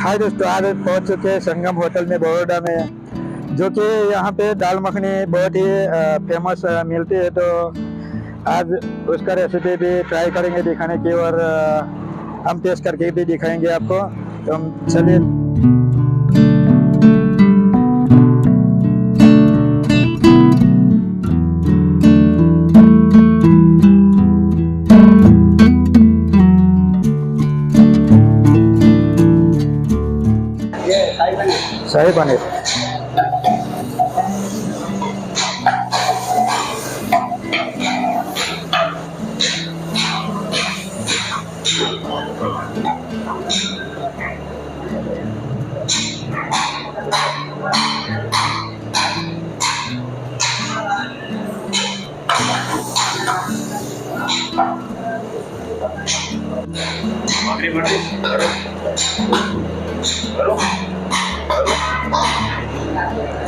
हाय दोस्तों, आज पहुंच चुके हैं संगम होटल में बड़ौदा में, जो कि यहाँ पे दाल मखनी बहुत ही फेमस मिलती है। तो आज उसका रेसिपी भी ट्राई करेंगे दिखाने की, और हम टेस्ट करके भी दिखाएंगे आपको। तो हम चलिए। शाही पनीर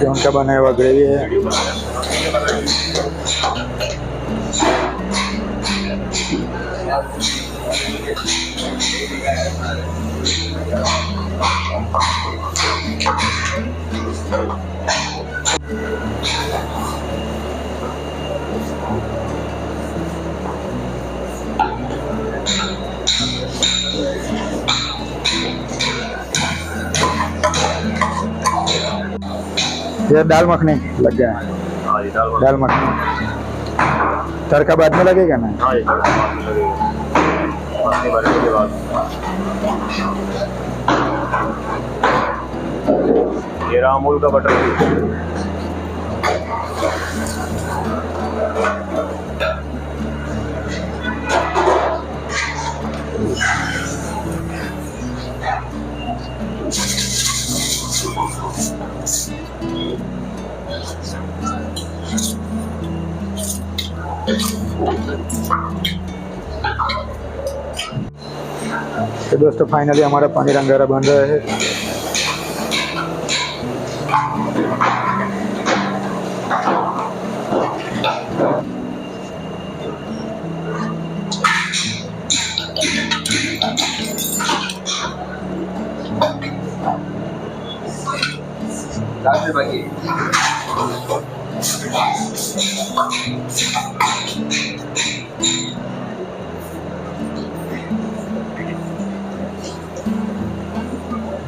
ये उनका बनाया हुआ ग्रेवी है। ये दाल मखनी लग गया है। हाँ, ये दाल मखनी तड़का बाद में लगेगा ना? हाँ, ये तड़का बाद में लगेगा। मखनी बनने के बाद ये अमूल का बटर तो दोस्तों फाइनली हमारा पनीर अंगारा बन रहा है।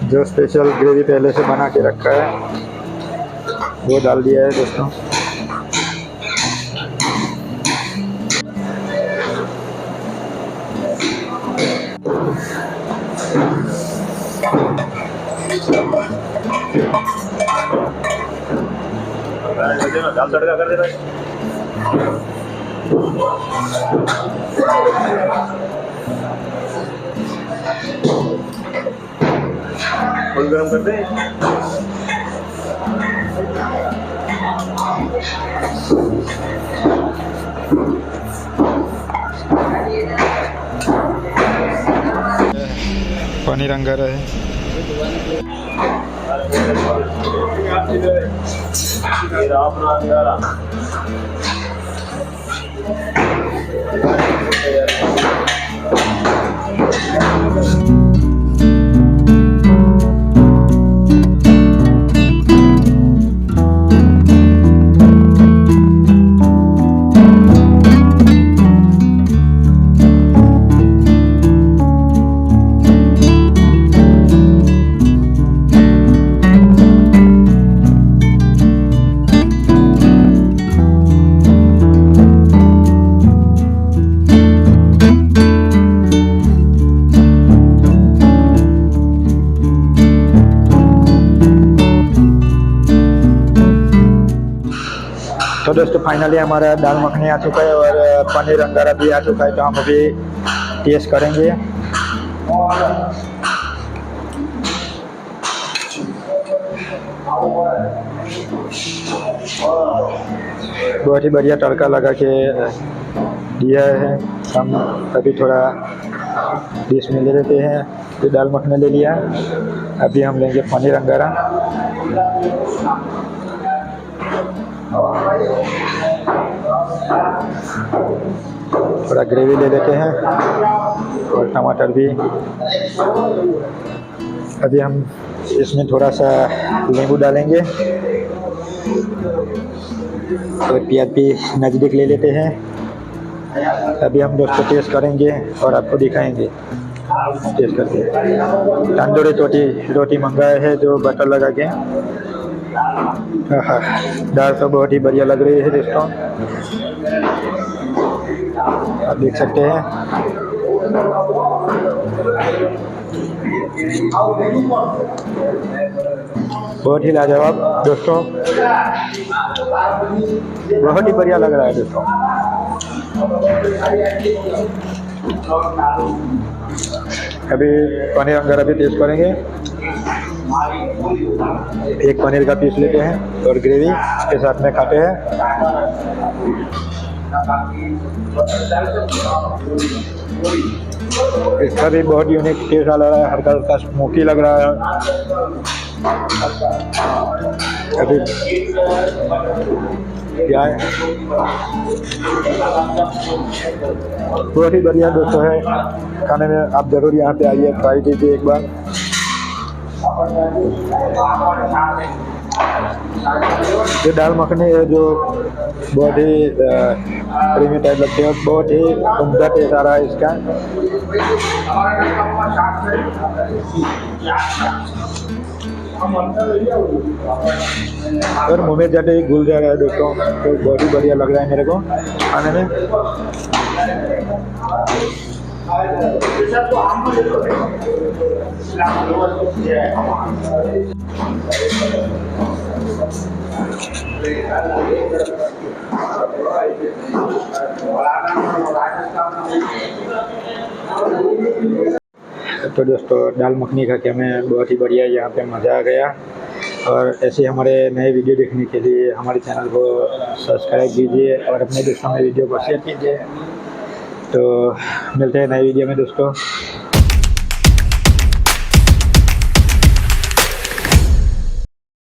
जो स्पेशल ग्रेवी पहले से बना के रखा है वो डाल दिया है दोस्तों। दाल तड़का कर देना। फुल गरम कर दे। पनीर अंगारा है। ये रहा अपना अंगारा। तो दोस्तों फाइनली हमारा दाल मखनी आ चुका है और पनीर अंगारा भी आ चुका है। तो हम अभी टेस्ट करेंगे। बहुत ही बढ़िया तड़का लगा के दिया है। हम अभी थोड़ा डिश में ले लेते हैं। तो दाल मखनी ले लिया, अभी हम लेंगे पनीर अंगारा। थोड़ा ग्रेवी ले लेते हैं और टमाटर भी। अभी हम इसमें थोड़ा सा नींबू डालेंगे और प्याज भी नज़दीक ले लेते हैं। अभी हम दोस्तों टेस्ट करेंगे और आपको दिखाएंगे टेस्ट करके। तंदूरी रोटी मंगाए है जो बटर लगा के। हाँ, दाल तो बहुत ही बढ़िया लग रही है दोस्तों, आप देख सकते हैं। बहुत ही लाजवाब दोस्तों, बहुत ही बढ़िया लग रहा है दोस्तों। अभी पनीर अंगारा भी टेस्ट करेंगे। एक पनीर का पीस लेते हैं और ग्रेवी के साथ में खाते हैं। इसका भी बहुत यूनिक टेस्ट आ रहा है, हल्का हल्का स्मोकी लग रहा है। अभी क्या है, बहुत ही बढ़िया दोस्तों है खाने में। आप जरूर यहाँ पे आइए, ट्राई कीजिए एक बार। ये दाल मखनी है जो बहुत ही क्रीमी टाइप लगती है, बहुत ही उम्दा टेस्ट आ रहा है इसका। और मुँह में जाते ही घुल जा रहा है दोस्तों, तो बहुत ही बढ़िया लग रहा है मेरे को खाने में। तो दोस्तों दाल मखनी खा के हमें बहुत ही बढ़िया यहाँ पे मज़ा आ गया। और ऐसे हमारे नए वीडियो देखने के लिए हमारे चैनल को सब्सक्राइब कीजिए और अपने दोस्तों में वीडियो को शेयर कीजिए। तो मिलते हैं नए वीडियो में दोस्तों।